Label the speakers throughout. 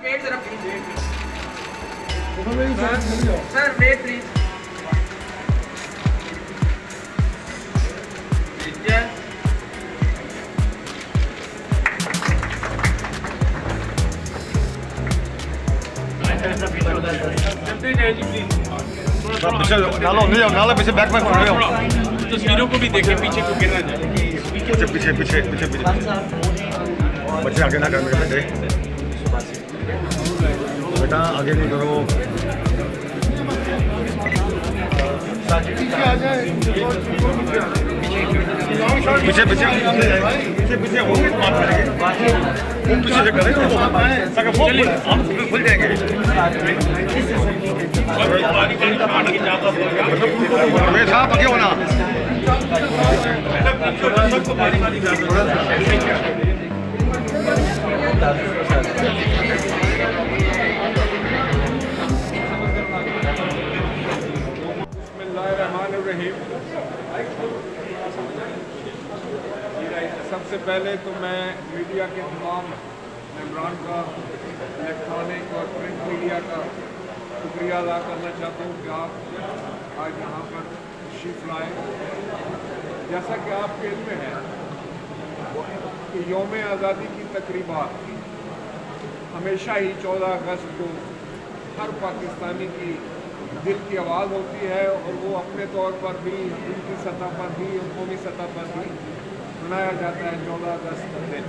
Speaker 1: Wait जरा please, sir wait please.
Speaker 2: नाला पीछे बैक में
Speaker 3: तस्वीरों को भी देखें, पीछे को गिरना जाए।
Speaker 2: पीछे पीछे पीछे पीछे पीछे बच्चे आगे ना कर मेरे बेटे, बेटा आगे नहीं करो। पीछे आ जाए, पीछे पीछे पीछे पीछे होंगे बात करेंगे, पीछे से करें हम खुल जाएंगे। मैं साहब आगे होना
Speaker 4: बिस्मिल्लाहिर्रहमानिर्रहीम। सबसे पहले तो मैं मीडिया के तमाम मेंबरान का, इलेक्ट्रॉनिक और प्रिंट मीडिया का शुक्रिया अदा करना चाहता हूँ कि आप आज यहाँ पर तशरीफ़ लाए। जैसा कि आपके इल्म में है कि यौम आज़ादी की तकरीबात हमेशा ही 14 अगस्त को हर पाकिस्तानी की दिल की आवाज़ होती है, और वो अपने तौर पर भी, उनकी सतह पर भी, कौमी सतह पर भी मनाया जाता है 14 अगस्त का दिन।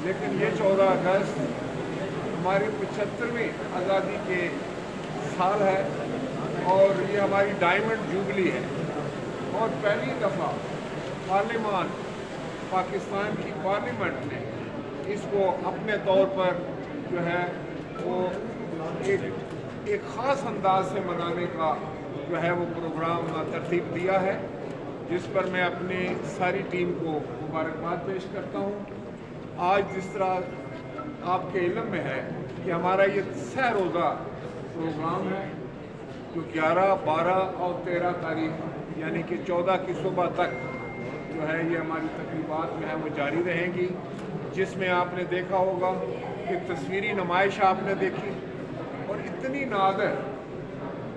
Speaker 4: लेकिन ये 14 अगस्त हमारी 75वीं आज़ादी के साल है, और ये हमारी डायमंड जुबली है, और पहली दफ़ा पार्लियामान, पाकिस्तान की पार्लियामेंट ने इसको अपने तौर पर जो है वो एक ख़ास अंदाज से मनाने का जो है वो प्रोग्राम तरतीब दिया है, जिस पर मैं अपनी सारी टीम को मुबारकबाद पेश करता हूँ। आज जिस तरह आपके इल्म में है कि हमारा ये 6 रोज़ा प्रोग्राम है, जो 11, 12 और 13 तारीख यानी कि 14 की सुबह तक जो है ये हमारी तकरीबात में है वो जारी रहेंगी, जिसमें आपने देखा होगा कि तस्वीरी नुमाइश आपने देखी, और इतनी नादर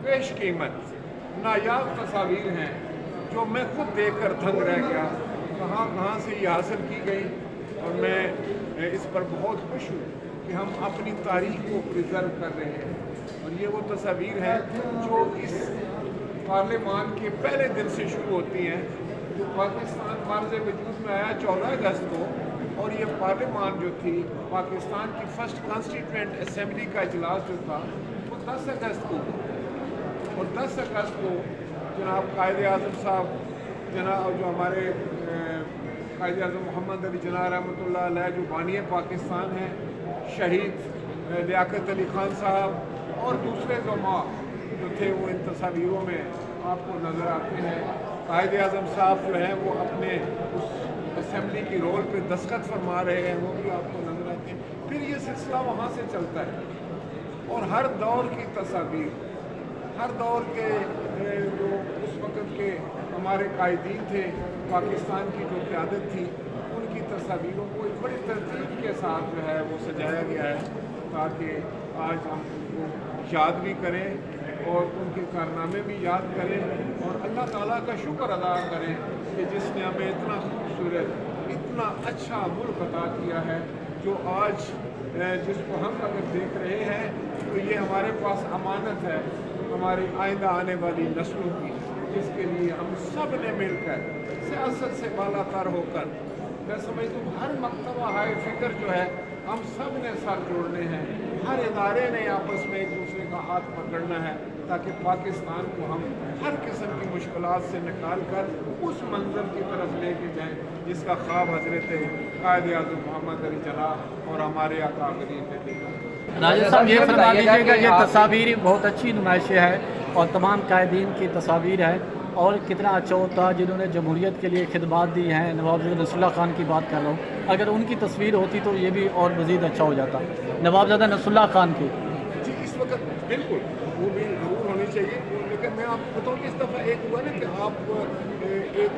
Speaker 4: पेश कीमत नायाब तस्वीर हैं जो मैं खुद देखकर दंग रह गया, कहाँ से ये हासिल की गई। और मैं इस पर बहुत खुश हूँ कि हम अपनी तारीख को प्रिजर्व कर रहे हैं, और ये वो तस्वीर है जो इस पार्लियामान के पहले दिन से शुरू होती हैं, जो पाकिस्तान मार्ज़ वजूद में आया 14 अगस्त को, और ये पार्लियामान जो थी पाकिस्तान की फर्स्ट कॉन्स्टिट्यूएंट असेंबली का इजलास जो था वो 10 अगस्त को, और 10 अगस्त को जनाब कायद आज़म साहब, जनाब जो हमारे कायद आज़म मोहम्मद अली जिन्ना रहमतुल्लाह अलैह जो बानी पाकिस्तान हैं, शहीद लियाकत अली खान साहब और दूसरे ज़मा जो थे वो इन तस्वीरों में आपको नज़र आते हैं। कायद आज़म साहब जो हैं वो अपने उस असेंबली की रोल पे दस्तखत फरमा रहे हैं, वो भी आपको नज़र आते हैं। फिर ये सिलसिला वहाँ से चलता है, और हर दौर की तस्वीर, हर दौर के जो उस वक़्त के हमारे कायदीन थे, पाकिस्तान की जो क़यादत थी, उनकी तस्वीरों को एक बड़ी तरतीब के साथ जो है वो सजाया गया है, ताकि आज हम उनको याद भी करें और उनके कारनामे भी याद करें, और अल्लाह ताला का शुक्र अदा करें कि जिसने हमें इतना खूबसूरत, इतना अच्छा मुल्क अता किया है, जो आज जिसको हम अगर देख रहे हैं तो ये हमारे पास अमानत है हमारी आइंदा आने वाली नस्लों की, जिसके लिए हम सब ने मिलकर सियासत से बालातर होकर, मैं समझता हूँ हर मकतबा हाय फिक्र जो है हम सब ने साथ जोड़ने हैं, हर इदारे ने आपस में एक दूसरे का हाथ पकड़ना है, ताकि पाकिस्तान को हम हर किस्म की मुश्किलात से निकाल कर उस मंज़र की तरफ लेके जाएं जिसका ख्वाब हज़रत कायद आज़म मोहम्मद अली जिन्ना और हमारे आका गरीब ने देखा।
Speaker 5: राजा साहब ये फरमा दीजिएगा, ये तस्वीर बहुत अच्छी नुमाइश है और तमाम कायदीन की तस्वीर है, और कितना अच्छा होता जिन्होंने जमहूरियत के लिए खिदमत दी हैं। नवाबज़ादा नसरुल्लाह खान की बात कर रहा हूँ, अगर उनकी तस्वीर होती तो ये भी और मज़ीद अच्छा हो जाता। नवाबज़ादा नसरुल्लाह खान की
Speaker 4: जी इस वक्त बिल्कुल वो भी ज़रूर होनी चाहिए, लेकिन मैं आपको बताऊँ कि इस दफ़ा एक हुआ ना कि आप एक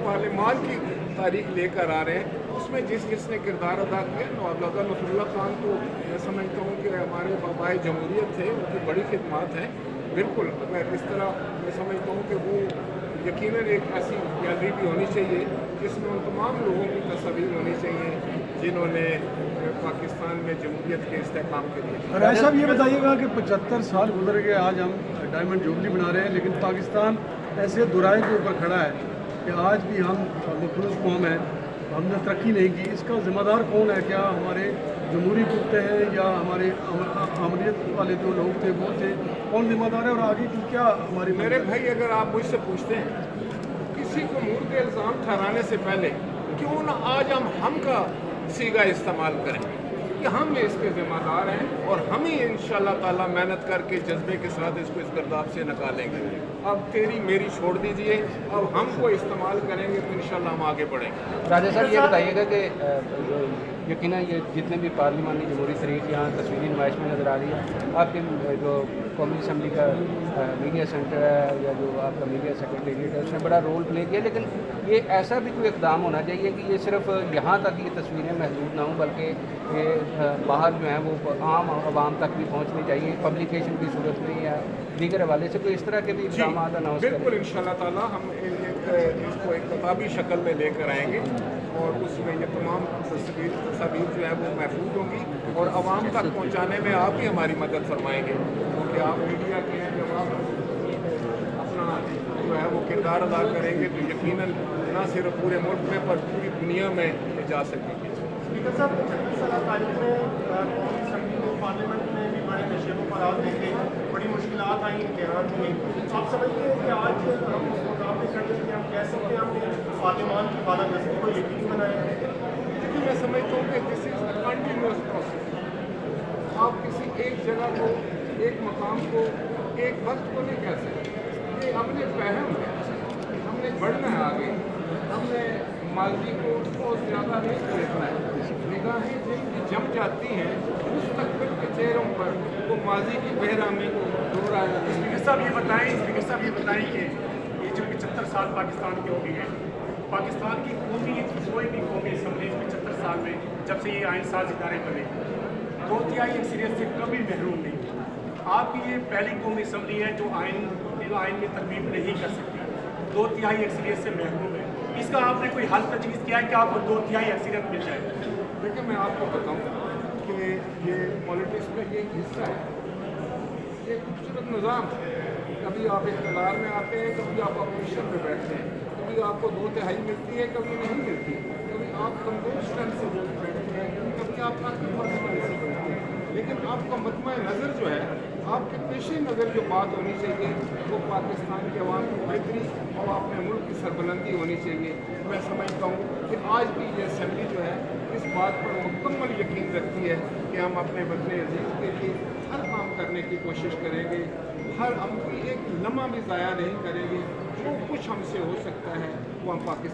Speaker 4: पार्लियामान की तारीख लेकर आ रहे हैं, उसमें जिसने किरदार अदा किया नवाबज़ादा नसरुल्लाह खान को मैं समझता हूँ हमारे बाबाए जमहूरियत थे, उनकी बड़ी खिदमत हैं। बिल्कुल मैं इस तरह मैं समझता हूँ कि वो यकीनन एक ऐसी गैलरी भी होनी चाहिए जिसमें उन तमाम लोगों की तस्वीर होनी चाहिए जिन्होंने पाकिस्तान में जमहूरियत के इस्तेहकाम के लिए।
Speaker 6: और ऐसा भी ये बताइएगा कि 75 साल गुजर गए, आज हम डायमंड जुबली मना रहे हैं, लेकिन पाकिस्तान ऐसे दुराए के ऊपर खड़ा है कि आज भी हम मखलूस कौम है, हमने तरक्की नहीं की। इसका ज़िम्मेदार कौन है? क्या हमारे जमहूरी कुत्ते हैं या हमारे अमरीत वाले जो लोग थे वो थे? कौन जिम्मेदार है और आगे की क्या हमारी?
Speaker 4: मेरे भाई, अगर आप मुझसे पूछते हैं किसी को मुर्द इल्ज़ाम ठहराने से पहले क्यों ना आज हम का सीगा इस्तेमाल करें कि हम इसके ज़िम्मेदार हैं और हम ही इंशाअल्लाह ताला मेहनत करके जज्बे के साथ इसको इस गर्दाब से निकालेंगे। अब तेरी मेरी छोड़ दीजिए, अब हमको इस्तेमाल करेंगे तो इंशाअल्लाह हम आगे बढ़ेंगे।
Speaker 7: राजा साहब, ये बताइएगा कि यकीनन ये जितने भी पार्लिमानी जमहूरी तरीक़ यहाँ तस्वीरी नुमाइश में नज़र आ रही है, आपके जो कौमी असम्बली का मीडिया सेंटर है या जो आपका मीडिया सेक्रेटेरिएट है उसने बड़ा रोल प्ले किया, लेकिन ये ऐसा भी कोई इक़दाम होना चाहिए कि ये सिर्फ यहाँ तक ये तस्वीरें महदूद ना हों बल्कि ये बाहर जो हैं वो आम आवाम तक भी पहुँचनी चाहिए, पब्लिकेशन की सूरत में या दीगर हवाले से कोई इस तरह के भी इक़दाम अनाउंस करें।
Speaker 4: बिल्कुल इंशाअल्लाह ताला हम इसको एक किताबी शक्ल में लेकर आएंगे और उसमें ये तमाम तस्वीर जो है वो महफूज होंगी और आवाम तक पहुँचाने में आप ही हमारी मदद फरमाएंगे, क्योंकि आप मीडिया के हैं। जब आप अपना जो है वो किरदार अदा करेंगे तो यकीनन न सिर्फ पूरे मुल्क में पर पूरी दुनिया में ये जा सकेंगे।
Speaker 8: स्पीकर साहब, 75 साल तारीख में कौमी असम्बली में पार्लियामेंट में भी बड़े नशे फरार देखे, बड़ी मुश्किलात आई इम्तिहान में। आप समझते हैं कि आज हम उस मुकाम पर खड़े हैं, हम कह सकते हैं हमने पार्लियामान की बालादस्ती को यकीनी बनाया है?
Speaker 4: देखिए, मैं समझता हूँ कि this is a continuous process. आप किसी एक जगह को, एक मकाम को, एक वक्त को नहीं कह सकते। ये हमने फहम है, हमने बढ़ना है आगे, हमने माजी को बहुत ज़्यादा नहीं देखना है। निगाहें जिनकी जम जाती हैं मुस्तकबिल के चेहरों पर वो माजी की बेहरामी को दोहराया।
Speaker 8: स्पीकर साहब ये बताएं कि ये जो 75 साल पाकिस्तान के हो गए हैं, पाकिस्तान की कोई भी कौमी असम्बली 75 साल में जब से ये आइन साज इदारे बने 2/3 अक्सरियत से कभी महरूम नहीं। आपकी ये पहली कौमी असम्बली है जो आइन में तरमीम नहीं कर सकती, 2/3 अक्सरियत से महरूम है। इसका आपने कोई हल तजवीज़ किया है कि आपको 2/3 अक्सरियत मिल जाए?
Speaker 4: देखिए, मैं आपको बताऊँ कि ये पॉलिटिक्स का ये हिस्सा है, ये खूबसूरत निज़ाम। कभी आप इख्तियार में आते हैं, कभी आप अपोजिशन में बैठते हैं, कभी आपको 2/3 मिलती है, कभी नहीं मिलती, कभी आप कमजोर स्ट्रेंथ से बैठते हैं, कभी आप ताकतवर से बैठते हैं। लेकिन आपका मतमा नज़र जो है, आपके पेशे नज़र जो बात होनी चाहिए वो पाकिस्तान के अवाम की बेहतरी और अपने मुल्क की सरबलंदी होनी चाहिए। मैं समझता हूँ कि आज भी ये असम्बली जो है इस बात पर मुकम्मल यकीन रखती है कि हम अपने वतन अजीज़ के लिए हर काम करने की कोशिश करेंगे, हर हम एक लम्हा भी ज़ाया नहीं करेंगे। जो कुछ हमसे हो सकता है वो हम पाकिस्तान